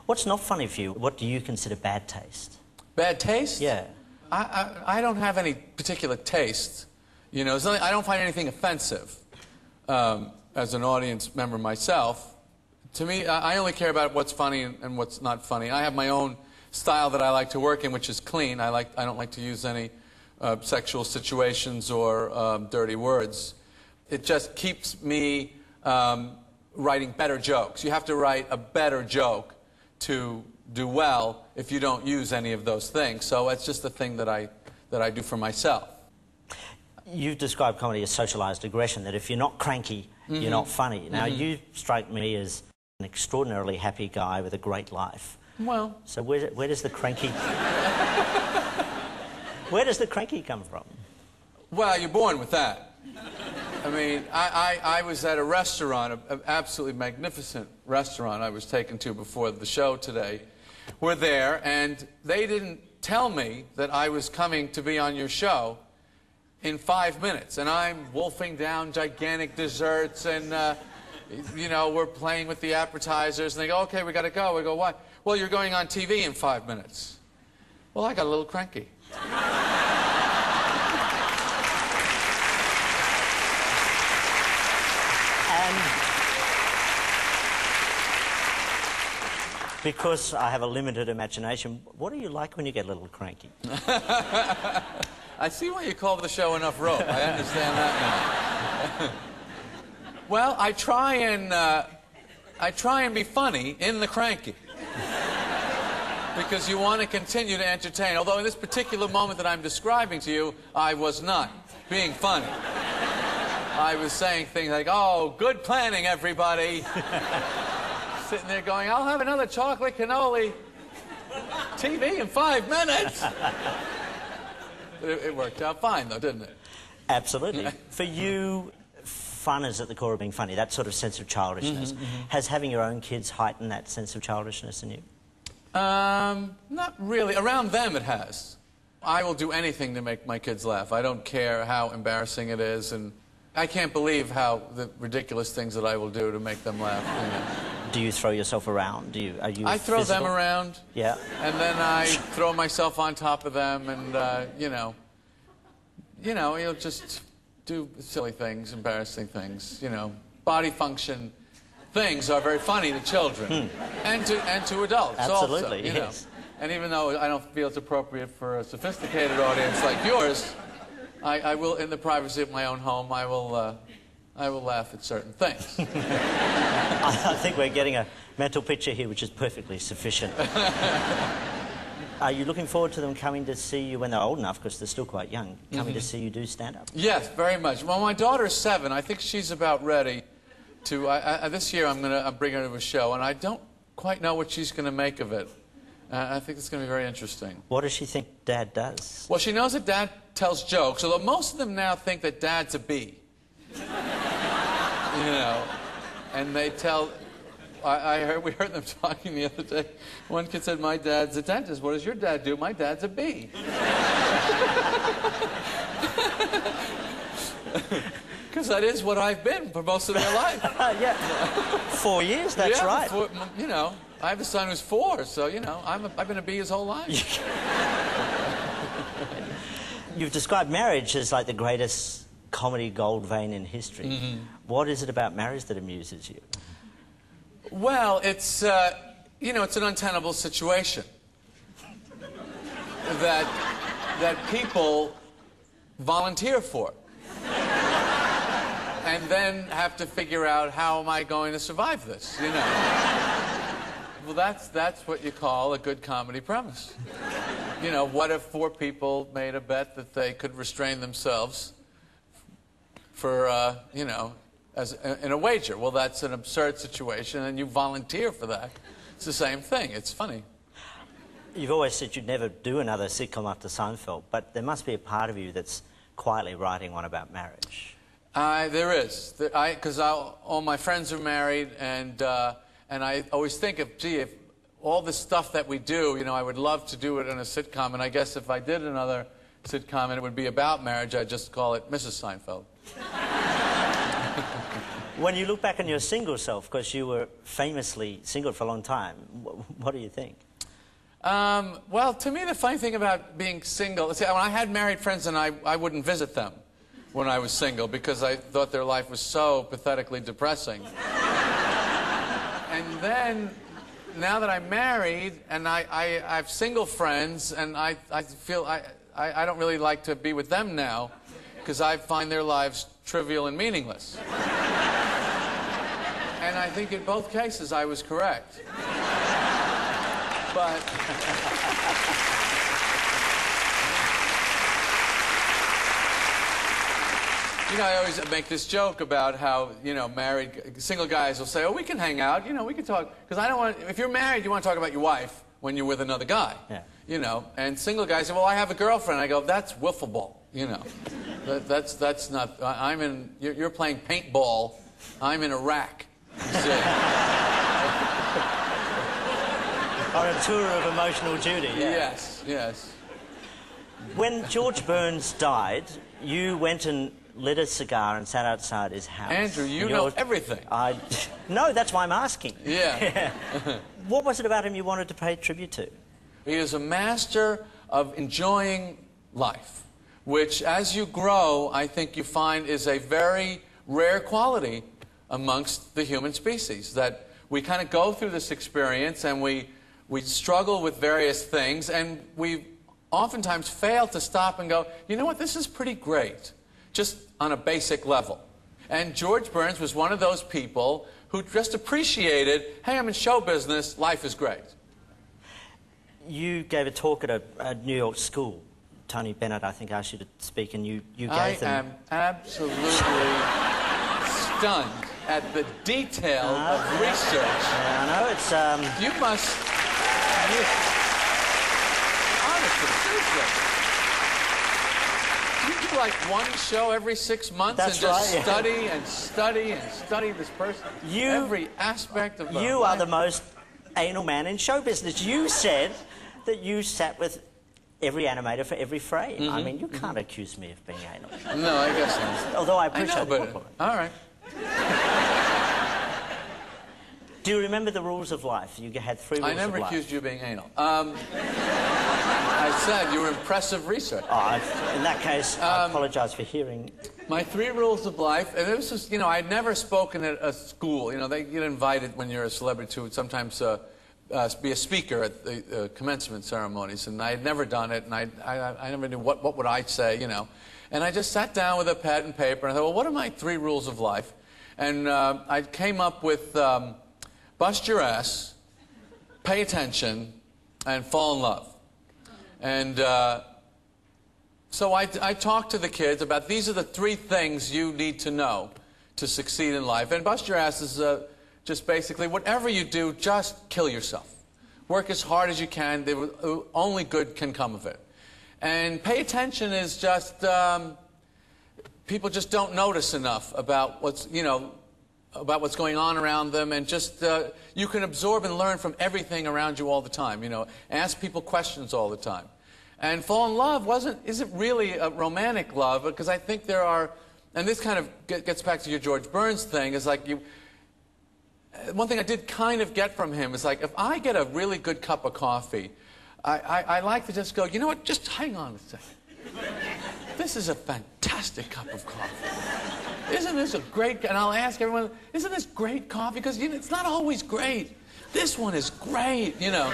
What's not funny for you? What do you consider bad taste? Bad taste? Yeah. I don't have any particular taste. You know, I don't find anything offensive as an audience member myself. To me, I only care about what's funny and what's not funny. I have my own style that I like to work in, which is clean. I don't like to use any sexual situations or dirty words. It just keeps me writing better jokes. You have to write a better joke to do well if you don't use any of those things. So it's just a thing that I do for myself. You've described comedy as socialized aggression, that if you're not cranky, you're not funny. Now, you strike me as an extraordinarily happy guy with a great life. Well... So where does the cranky... where does the cranky come from? Well, you're born with that. I mean, I was at a restaurant, an absolutely magnificent restaurant I was taken to before the show today. We're there, and they didn't tell me that I was coming to be on your show in 5 minutes. And I'm wolfing down gigantic desserts, and, you know, we're playing with the appetizers, and they go, okay, we got to go. We go, what? Well, you're going on TV in 5 minutes. Well, I got a little cranky. Because I have a limited imagination, what do you like when you get a little cranky? I see why you call the show Enough Rope. I understand that now. Well, I try and be funny in the cranky. Because you want to continue to entertain. Although in this particular moment that I'm describing to you, I was not being funny. I was saying things like, oh, good planning, everybody. Sitting there going, I'll have another chocolate cannoli TV in 5 minutes. It worked out fine, though, didn't it? Absolutely. For you, fun is at the core of being funny, that sort of sense of childishness. Has having your own kids heightened that sense of childishness in you? Not really. Around them, it has. I will do anything to make my kids laugh. I don't care how embarrassing it is, and I can't believe how the ridiculous things that I will do to make them laugh. You know. Do you throw yourself around? I throw them around. Yeah. And then I throw myself on top of them, and you'll just do silly things, embarrassing things. You know, body function things are very funny to children and to adults. Absolutely, also. You know. And even though I don't feel it's appropriate for a sophisticated audience like yours, I will, in the privacy of my own home, I will laugh at certain things. I think we're getting a mental picture here which is perfectly sufficient. Are you looking forward to them coming to see you when they're old enough, because they're still quite young, coming to see you do stand-up? Yes, very much. Well, my daughter's 7. I think she's about ready to... this year I'm going to bring her to a show, and I don't quite know what she's going to make of it. I think it's going to be very interesting. What does she think Dad does? Well, she knows that Dad tells jokes, although most of them now think that Dad's a bee. You know, and they tell... we heard them talking the other day. One kid said, my dad's a dentist. What does your dad do? My dad's a bee. Because that is what I've been for most of their life. Yeah. 4 years, that's right. You know, I have a son who's 4, so, you know, I've been a bee his whole life. You've described marriage as like the greatest comedy gold vein in history. What is it about marriage that amuses you? Well, it's, you know, it's an untenable situation. That people volunteer for. And then have to figure out, how am I going to survive this, you know? Well, that's what you call a good comedy premise. You know, what if 4 people made a bet that they could restrain themselves for, you know, in a wager? Well, that's an absurd situation, and you volunteer for that. It's the same thing. It's funny. You've always said you'd never do another sitcom after Seinfeld, but there must be a part of you that's quietly writing one about marriage. There is. Because all my friends are married, and I always think of, gee, if all the stuff that we do, you know, I would love to do it in a sitcom, and I guess if I did another sitcom and it would be about marriage, I'd just call it Mrs. Seinfeld. When you look back on your single self, because you were famously single for a long time, what do you think? Well, to me, the funny thing about being single, see, when I had married friends, and I wouldn't visit them when I was single because I thought their life was so pathetically depressing. And then, now that I'm married, and I have single friends, and I feel I don't really like to be with them now because I find their lives trivial and meaningless. And I think in both cases I was correct. But you know, I always make this joke about how, you know, single guys will say, oh, we can hang out, you know, we can talk. Because I don't want, if you're married, you want to talk about your wife when you're with another guy. Yeah. You know, and single guys say, well, I have a girlfriend. I go, that's wiffle ball, you know. That's not, I'm in, you're playing paintball, I'm in Iraq. On a tour of emotional duty. Yeah. Yes, yes. When George Burns died, you went and lit a cigar and sat outside his house. Andrew, you know everything. No, that's why I'm asking. Yeah. What was it about him you wanted to pay tribute to? He is a master of enjoying life, which, as you grow, I think you find is a very rare quality amongst the human species, that we kind of go through this experience and we struggle with various things, and we oftentimes fail to stop and go, you know what, this is pretty great, just on a basic level. And George Burns was one of those people who just appreciated, hey, I'm in show business, life is great. You gave a talk at a New York school. Tony Bennett, I think, asked you to speak, and you gave them... I am absolutely stunned at the detail of research. Yeah, I know, it's... You must... Honestly, seriously. Do you do like one show every 6 months? That's and just right, study yeah. and study and study this person? Every aspect of their You life. are the most anal man in show business. You said that you sat with every animator for every frame. I mean, you can't accuse me of being anal. No, I guess not. Although I appreciate the compliment. All right. Do you remember the rules of life? You had 3 rules of life. I never accused you of being anal. I said you were impressive research. Oh, in that case, I apologize for hearing. My 3 rules of life, and it was just, you know, I'd never spoken at a school. You know, they get invited when you're a celebrity to sometimes be a speaker at the commencement ceremonies, and I had never done it, and I never knew what would I say, you know. And I just sat down with a pad and paper, and I thought, well, what are my 3 rules of life? And I came up with bust your ass, pay attention, and fall in love. And so I talked to the kids about these are the 3 things you need to know to succeed in life. And bust your ass is just basically whatever you do, just kill yourself. Work as hard as you can. Only good can come of it. And pay attention is just people just don't notice enough about what's, you know, about what's going on around them, and just you can absorb and learn from everything around you all the time. You know, ask people questions all the time. And fall in love isn't really a romantic love, because I think there are, and this kind of gets back to your George Burns thing, is like one thing I did kind of get from him is like, if I get a really good cup of coffee, I like to just go, you know what, just hang on a second. This is a fantastic cup of coffee. Isn't this a great, and I'll ask everyone, isn't this great coffee? Because you know, it's not always great. This one is great, you know.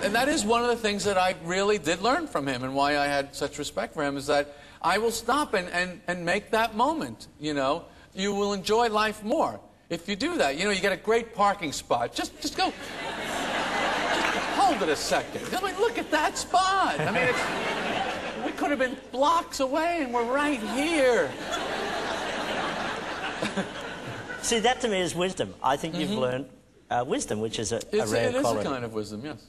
And that is one of the things that I really did learn from him, and why I had such respect for him, is that I will stop and make that moment, you know. You will enjoy life more if you do that. You know, you get a great parking spot. Just go, just hold it a second. I mean, look at that spot. I mean, we could have been blocks away, and we're right here. See, that to me is wisdom. I think you've learned wisdom, which is a rare quality. It is a kind of wisdom, yes.